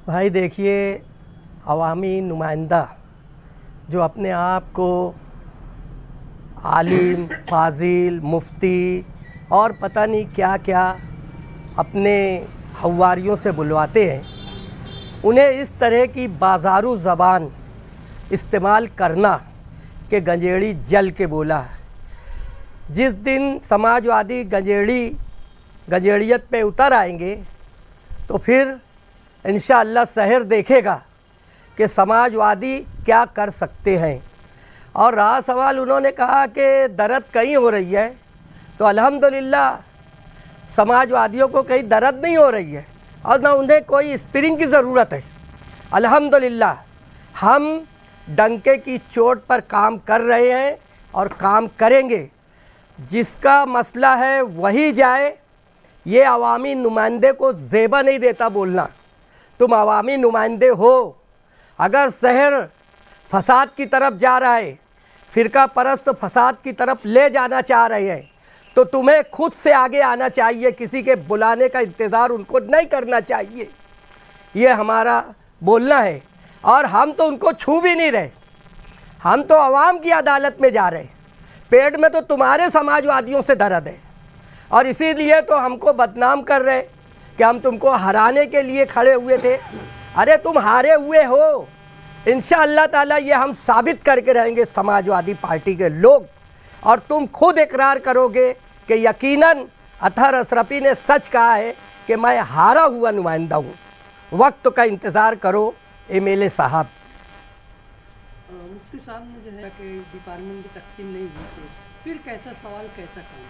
भाई देखिए, अवामी नुमाइंदा जो अपने आप को आलिम, फाजिल, मुफ्ती और पता नहीं क्या क्या अपने हवारियों से बुलवाते हैं, उन्हें इस तरह की बाजारू ज़बान इस्तेमाल करना कि गंजेड़ी जल के बोला है। जिस दिन समाजवादी गंजेड़ियत पे उतर आएंगे तो फिर इंशाअल्लाह शहर देखेगा कि समाजवादी क्या कर सकते हैं। और रहा सवाल, उन्होंने कहा कि दर्द कहीं हो रही है, तो अल्हम्दुलिल्लाह समाजवादियों को कहीं दर्द नहीं हो रही है और ना उन्हें कोई स्प्रिंग की ज़रूरत है। अल्हम्दुलिल्लाह हम डंके की चोट पर काम कर रहे हैं और काम करेंगे। जिसका मसला है वही जाए, ये अवामी नुमाइंदे को ज़ेबा नहीं देता बोलना। तुम अवामी नुमाइंदे हो, अगर शहर फसाद की तरफ जा रहा है, फ़िरका परस्त फसाद की तरफ ले जाना चाह रहे हैं, तो तुम्हें खुद से आगे आना चाहिए, किसी के बुलाने का इंतज़ार उनको नहीं करना चाहिए। ये हमारा बोलना है। और हम तो उनको छू भी नहीं रहे, हम तो अवाम की अदालत में जा रहे। पेट में तो तुम्हारे समाजवादियों से दर्द है और इसीलिए तो हमको बदनाम कर रहे कि हम तुमको हराने के लिए खड़े हुए थे। अरे तुम हारे हुए हो, इंशाअल्लाह ताला ये हम साबित करके रहेंगे समाजवादी पार्टी के लोग, और तुम खुद इकरार करोगे कि यकीनन अतहर अशरफी ने सच कहा है कि मैं हारा हुआ नुमाइंदा हूँ। वक्त का इंतज़ार करो एमएलए साहब। मुफ्ती साहब ने जो है कि डिपार्टमेंट की तकसीम नहीं हुई थी, फिर कैसा सवाल कैसा काम?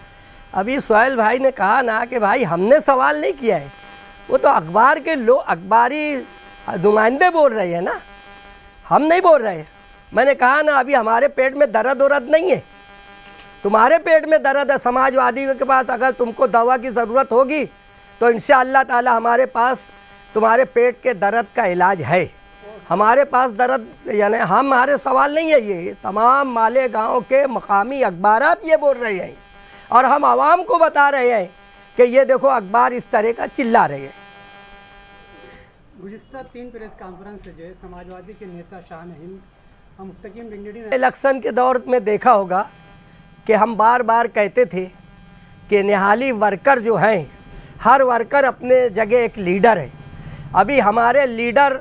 अभी सोहेल भाई ने कहा ना कि भाई हमने सवाल नहीं किया है, वो तो अखबार के लोग, अखबारी नुमाइंदे बोल रहे हैं ना, हम नहीं बोल रहे। मैंने कहा ना अभी हमारे पेट में दर्द वरद नहीं है, तुम्हारे पेट में दर्द है। समाजवादी के पास अगर तुमको दवा की ज़रूरत होगी तो इंशाअल्लाह ताला हमारे पास तुम्हारे पेट के दर्द का इलाज है। हमारे पास दर्द यानी हमारे सवाल नहीं है, ये तमाम मालेगांव के मकामी अखबारात ये बोल रहे हैं और हम आवाम को बता रहे हैं कि ये देखो अखबार इस तरह का चिल्ला रहे हैं। गुज़िश्ता 3 प्रेस कॉन्फ्रेंस से जो है समाजवादी के नेता शाह-ए-हिंद मुस्तकीम गंजेड़ी ने इलेक्शन के दौर में देखा होगा कि हम बार बार कहते थे कि निहाली वर्कर जो हैं, हर वर्कर अपने जगह एक लीडर है। अभी हमारे लीडर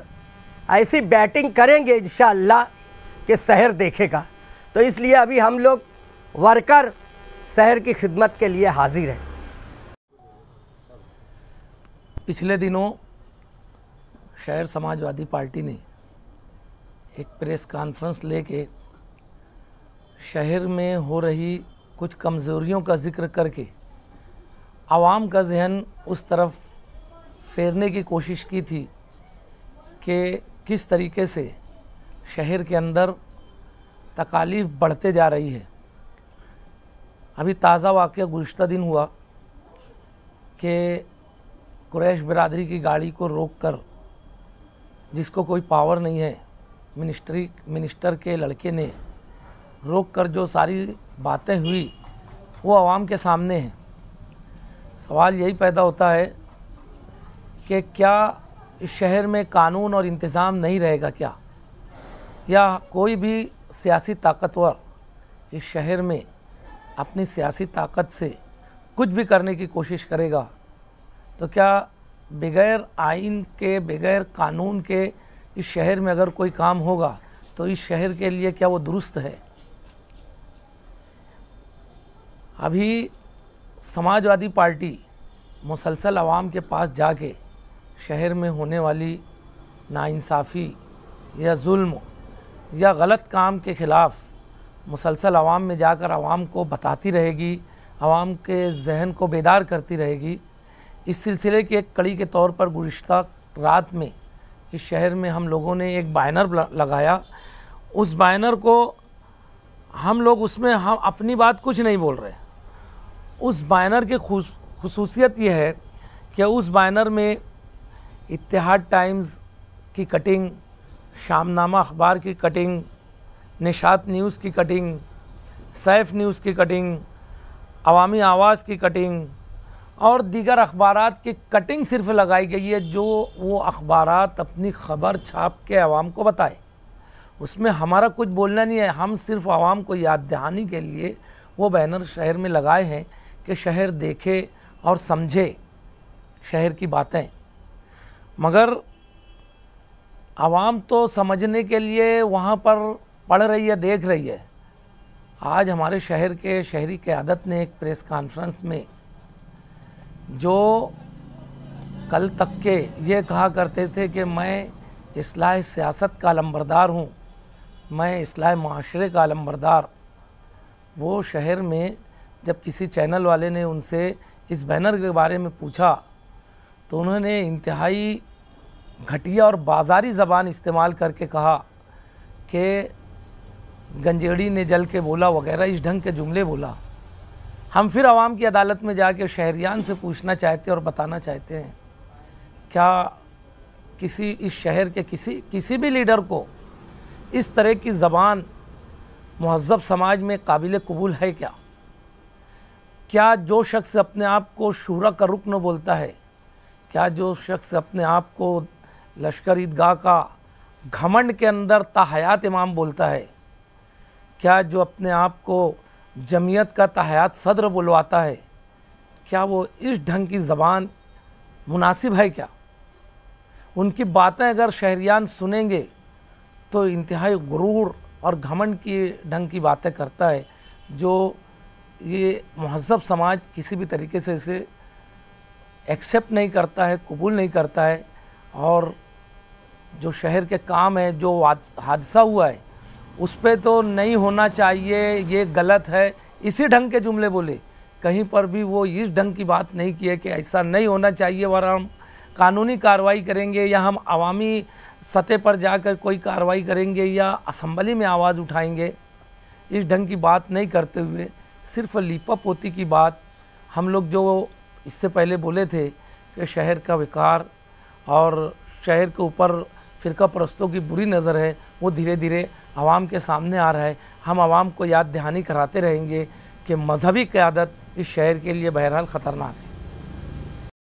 ऐसी बैटिंग करेंगे इंशाअल्लाह कि शहर देखेगा। तो इसलिए अभी हम लोग वर्कर शहर की खिदमत के लिए हाजिर हैं। पिछले दिनों शहर समाजवादी पार्टी ने एक प्रेस कॉन्फ्रेंस लेके शहर में हो रही कुछ कमज़ोरियों का ज़िक्र करके आवाम का जहन उस तरफ फेरने की कोशिश की थी कि किस तरीके से शहर के अंदर तकालीफ बढ़ते जा रही है। अभी ताज़ा वाक़या गुज़िश्ता दिन हुआ कि कुरैश बिरादरी की गाड़ी को रोककर, जिसको कोई पावर नहीं है, मिनिस्टर के लड़के ने रोककर जो सारी बातें हुई वो आवाम के सामने हैं। सवाल यही पैदा होता है कि क्या इस शहर में कानून और इंतज़ाम नहीं रहेगा क्या, या कोई भी सियासी ताकतवर इस शहर में अपनी सियासी ताकत से कुछ भी करने की कोशिश करेगा, तो क्या बग़ैर आइन के, बग़ैर कानून के इस शहर में अगर कोई काम होगा तो इस शहर के लिए क्या वो दुरुस्त है? अभी समाजवादी पार्टी मुसलसल आवाम के पास जाके शहर में होने वाली नाइंसाफ़ी या जुल्म या गलत काम के ख़िलाफ़ मुसलसल आवाम में जाकर आवाम को बताती रहेगी, आवाम के जहन को बेदार करती रहेगी। इस सिलसिले की एक कड़ी के तौर पर गुज़िश्ता रात में इस शहर में हम लोगों ने एक बैनर लगाया। उस बैनर को हम लोग, उसमें हम अपनी बात कुछ नहीं बोल रहे। उस बैनर की खुसूसियत यह है कि उस बैनर में इत्तेहाद टाइम्स की कटिंग, शामनामा अखबार की कटिंग, निशात न्यूज़ की कटिंग, सैफ न्यूज़ की कटिंग, अवामी आवाज़ की कटिंग और दीगर अखबारात की कटिंग सिर्फ लगाई गई है जो वो अखबारात अपनी ख़बर छाप के आवाम को बताए। उसमें हमारा कुछ बोलना नहीं है, हम सिर्फ आवाम को याद दहानी के लिए वो बैनर शहर में लगाए हैं कि शहर देखे और समझे शहर की बातें। मगर आवाम तो समझने के लिए वहाँ पर पढ़ रही है, देख रही है। आज हमारे शहर के शहरी क़यादत ने एक प्रेस कॉन्फ्रेंस में जो कल तक के ये कहा करते थे कि मैं इस्लाह सियासत का अलंबरदार हूँ, मैं इस्लाह माशरे का अलंबरदार, वो शहर में जब किसी चैनल वाले ने उनसे इस बैनर के बारे में पूछा तो उन्होंने इंतहाई घटिया और बाज़ारी ज़बान इस्तेमाल करके कहा कि गंजेड़ी ने जल के बोला वगैरह, इस ढंग के जुमले बोला। हम फिर आवाम की अदालत में जाके शहरियान से पूछना चाहते हैं और बताना चाहते हैं, क्या किसी इस शहर के किसी भी लीडर को इस तरह की ज़बान मुहज़्ज़ब समाज में काबिल कबूल है क्या? क्या जो शख्स अपने आप को शूरा का रुकन बोलता है, क्या जो शख्स अपने आप को लश्कर ईदगाह का घमंड के अंदर ताहयात इमाम बोलता है, क्या जो अपने आप को जमीयत का ताहयात सदर बुलवाता है, क्या वो इस ढंग की ज़बान मुनासिब है क्या? उनकी बातें अगर शहरियान सुनेंगे तो इंतहाई गुरूर और घमंड की ढंग की बातें करता है, जो ये महज़्ज़ब समाज किसी भी तरीके से इसे एक्सेप्ट नहीं करता है, कबूल नहीं करता है। और जो शहर के काम है, जो हादसा हुआ है, उस पे तो नहीं होना चाहिए, ये गलत है, इसी ढंग के जुमले बोले। कहीं पर भी वो इस ढंग की बात नहीं की है कि ऐसा नहीं होना चाहिए वरना हम कानूनी कार्रवाई करेंगे या हम अवामी सतह पर जाकर कोई कार्रवाई करेंगे या असम्बली में आवाज़ उठाएंगे। इस ढंग की बात नहीं करते हुए सिर्फ लीपा पोती की बात हम लोग जो इससे पहले बोले थे कि शहर का विकार और शहर के ऊपर फ़िरका परस्तों की बुरी नज़र है, वो धीरे धीरे आवाम के सामने आ रहा है। हम आवाम को याद दहानी कराते रहेंगे कि मजहबी क़यादत इस शहर के लिए बहरहाल ख़तरनाक है।